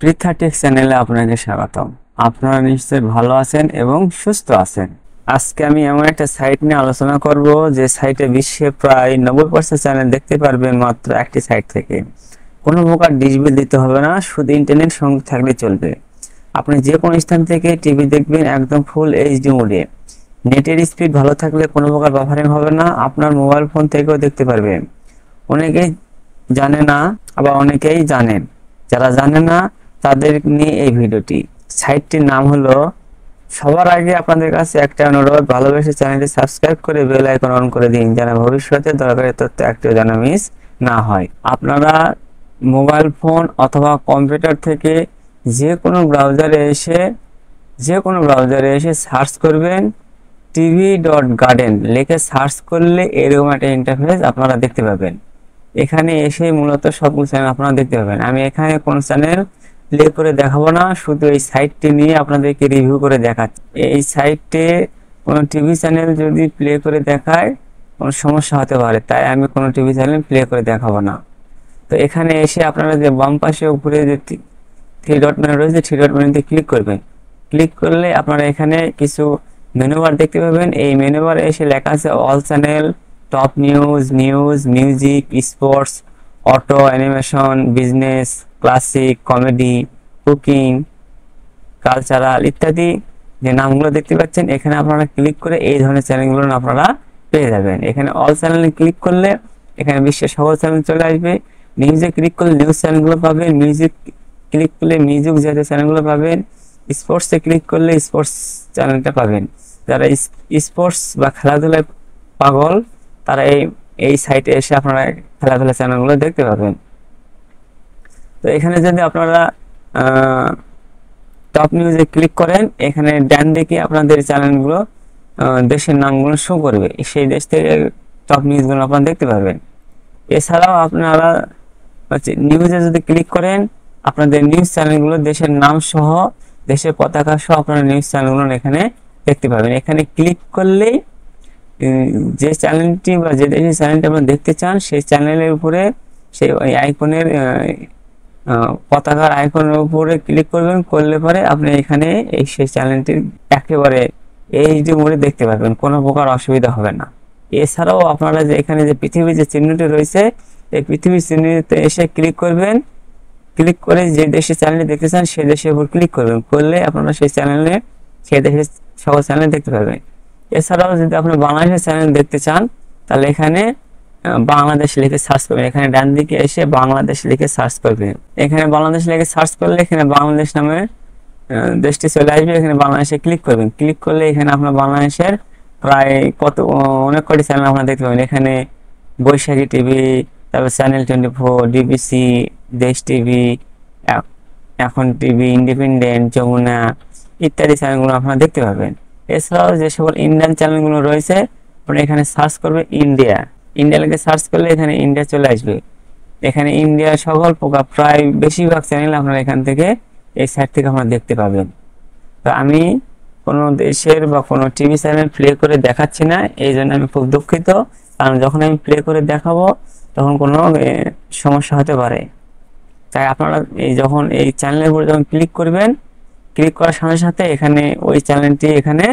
Pritha take চ্যানেলে আপনাকে স্বাগতম। আপনারা নিশ্চয়ই ভালো আছেন এবং সুস্থ আছেন। আজকে আমি এমন একটা সাইট নিয়ে আলোচনা করব যে সাইটে বিশ্বে প্রায় 90% চ্যানেল দেখতে পারবেন মাত্র একটি সাইট থেকে। কোনো প্রকার ডিশ বিল দিতে হবে না, শুধু ইন্টারনেট সংযোগ থাকলে চলবে। আপনি যে কোনো স্থান থেকে টিভি দেখবেন একদম ফুল এইচডি মোডে। নেটের স্পিড ভালো থাকলে কোনো প্রকার বাফারিং হবে না, আপনার মোবাইল ফোন থেকেও দেখতে পারবেন। অনেকেই জানে না, আবার অনেকেই জানেন। যারা জানে না তাদের নিয়ে এই ভিডিওটি। সাইটটির নাম হলো, সবার আগে আপনাদের কাছে একটা অনুরোধ, ভালোবেসে চ্যানেলটি সাবস্ক্রাইব করে বেল আইকন অন করে দিন, যেন ভবিষ্যতে দরকারি তথ্য একটিও যেন মিস না হয়। আপনারা মোবাইল ফোন অথবা কম্পিউটার থেকে যে কোনো ব্রাউজারে এসে সার্চ করবেন tv.garden লিখে সার্চ করলে এরকম একটা ইন্টারফেস আপনারা দেখতে পাবেন। এখানে এসে মূলত সবগুলো চ্যানেল আপনারা দেখতে পাবেন। আমি এখানে কোন চ্যানেল প্লে করে দেখাবো না, শুধু এই সাইটটি নিয়ে আপনাদেরকে রিভিউ করে দেখাচ্ছি। এই সাইটে কোনো টিভি চ্যানেল যদি প্লে করে দেখায় কোনো সমস্যা হতে পারে, তাই আমি কোনো টিভি চ্যানেল প্লে করে দেখাবো না। তো এখানে এসে আপনারা যে বাম পাশে উপরে যে থ্রি ডট মেনু রয়েছে, থ্রি ডট মেনুতে ক্লিক করবেন। ক্লিক করলে আপনারা এখানে কিছু মেনু বার দেখতে পাবেন। এই মেনু বারে এসে লেখা আছে all channel, top news, music, sports, auto, animation, business, classic, comedy, cooking, cultural ইত্যাদি যে নামগুলো দেখতে পাচ্ছেন, এখানে আপনারা ক্লিক করে এই ধরনের চ্যানেলগুলো আপনারা পেয়ে যাবেন। এখানে অল চ্যানেলে ক্লিক করলে এখানে বিশ্বের সকল চ্যানেল চলে আসবে। নিউজে ক্লিক করলে নিউজ চ্যানেলগুলো পাবেন, মিউজিক ক্লিক করলে মিউজিক জাতীয় চ্যানেলগুলো পাবেন, স্পোর্টসে ক্লিক করলে স্পোর্টস চ্যানেলটা পাবেন। যারা স্পোর্টস বা খেলাধুলায় পাগল তারা এই সাইটে এসে আপনারা খেলাধুলা চ্যানেলগুলো দেখতে পাবেন। তো এখানে যদি আপনারা টপ নিউজে ক্লিক করেন, এখানে ডান দিকে আপনাদের চ্যানেলগুলো দেশের নামগুলো শো করবে, সেই দেশ থেকে টপ নিউজগুলো আপনারা দেখতে পাবেন। এছাড়াও আপনারা নিউজে যদি ক্লিক করেন, আপনাদের নিউজ চ্যানেলগুলো দেশের নাম সহ, দেশের পতাকা সহ আপনারা নিউজ চ্যানেলগুলো এখানে দেখতে পাবেন। এখানে ক্লিক করলেই যে চ্যানেলটি বা যে দেশের চ্যানেলটি আপনারা দেখতে চান সেই চ্যানেলের উপরে সেই আইকনের পতাকার আইকনের উপরে ক্লিক করবেন। করলে পরে আপনি এখানে সেই চ্যানেলটি একেবারে এইচডি মোডে দেখতে পাবেন, কোনো প্রকার অসুবিধা হবে না। এছাড়াও আপনারা যে এখানে যে পৃথিবীর যে চিহ্নটি রয়েছে, এই পৃথিবীর চিহ্নটিতে এসে ক্লিক করবেন। ক্লিক করে যে দেশের চ্যানেলটি দেখতে চান সেই দেশের উপর ক্লিক করবেন। করলে আপনারা সেই দেশের সকল চ্যানেল দেখতে পাবেন। এছাড়াও যদি আপনি বাংলাদেশের চ্যানেল দেখতে চান, তাহলে এখানে বাংলাদেশ লিখে সার্চ করবেন। এখানে ডান দিকে এসে বাংলাদেশ লিখে সার্চ করবেন। এখানে বাংলাদেশ লিখে সার্চ করলে এখানে বাংলাদেশ নামে দেশটি চলে আসবে। এখানে বাংলাদেশে ক্লিক করবেন। ক্লিক করলে এখানে আপনার বাংলাদেশের প্রায় অনেক কটি চ্যানেল আপনারা দেখতে পাবেন। এখানে বৈশাখী টিভি, তারপর চ্যানেল 24, ডিবিসি, দেশ টিভি, এখন টিভি, ইন্ডিপেন্ডেন্ট, যমুনা ইত্যাদি চ্যানেলগুলো আপনারা দেখতে পাবেন। এছাড়াও যে সকল ইন্ডিয়ান চ্যানেলগুলো রয়েছে, আপনারা এখানে সার্চ করবে ইন্ডিয়া লিখে সার্চ করলে এখানে ইন্ডিয়া চলে আসবে। এখানে ইন্ডিয়ার সকল প্রকার প্রায় বেশিরভাগ চ্যানেল আপনারা এখান থেকে এই সাইট থেকে আপনারা দেখতে পাবেন। তো আমি কোনো দেশের বা কোনো টিভি চ্যানেল প্লে করে দেখাচ্ছি না, এই জন্য আমি খুব দুঃখিত। কারণ যখন আমি প্লে করে দেখাবো তখন কোনো সমস্যা হতে পারে। তাই আপনারা যখন এই চ্যানেলের উপর যখন ক্লিক করবেন, ক্লিক করার সাথে সাথে এখানে ওই চ্যানেলটি এখানে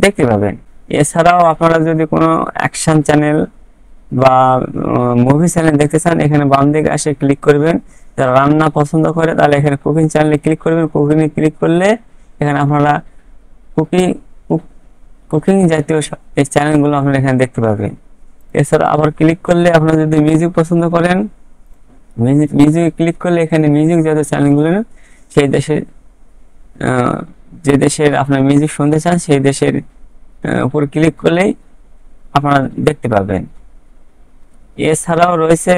দেখতে পাবেন। এছাড়াও আপনারা যদি কোনো অ্যাকশন চ্যানেল বা মুভি চ্যানেল দেখতে চান, এখানে বাম দিকে এসে ক্লিক করবেন। যারা রান্না পছন্দ করে তাহলে এখানে কুকিং চ্যানেলে ক্লিক করবেন। কুকিংয়ে ক্লিক করলে এখানে আপনারা কুকিং জাতীয় এই চ্যানেলগুলো আপনারা এখানে দেখতে পাবেন। এছাড়া আবার ক্লিক করলে আপনারা যদি মিউজিক পছন্দ করেন, মিউজিকে ক্লিক করলে এখানে মিউজিক জাতীয় চ্যানেলগুলো সেই দেশের যে দেশের আপনার মিউজিক শুনতে চান সেই দেশের উপর ক্লিক করলেই আপনারা দেখতে পাবেন। এছাড়াও রয়েছে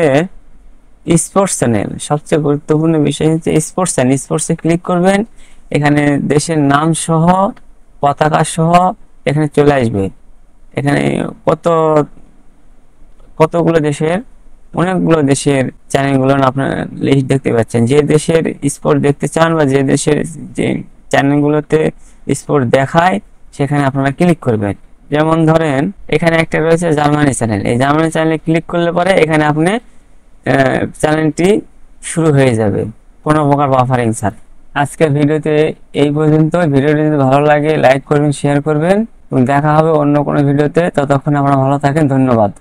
স্পোর্টস চ্যানেল। সবচেয়ে গুরুত্বপূর্ণ বিষয় হচ্ছে স্পোর্টস চ্যানেল। স্পোর্টসে ক্লিক করবেন, এখানে দেশের নাম সহ পতাকা সহ এখানে চলে আসবে। এখানে কতগুলো দেশের, অনেকগুলো দেশের চ্যানেলগুলো আপনার লিস্ট দেখতে পাচ্ছেন। যে দেশের স্পোর্ট দেখতে চান বা যে দেশের যে চ্যানেলগুলোতে স্পোর্ট দেখায় সেখানে আপনারা ক্লিক করবেন। যেমন ধরেন এখানে একটা রয়েছে জার্মানি চ্যানেল। এই জার্মানি চ্যানেলে ক্লিক করলে পরে এখানে আপনি চ্যানেলটি শুরু হয়ে যাবে। কোনো প্রকার বাফারিং ছাড়া। আজকের ভিডিওতে এই পর্যন্ত। ভিডিওটি যদি ভালো লাগে লাইক করবেন, শেয়ার করবেন এবং দেখা হবে অন্য কোনো ভিডিওতে। ততক্ষণ আপনারা ভালো থাকেন, ধন্যবাদ।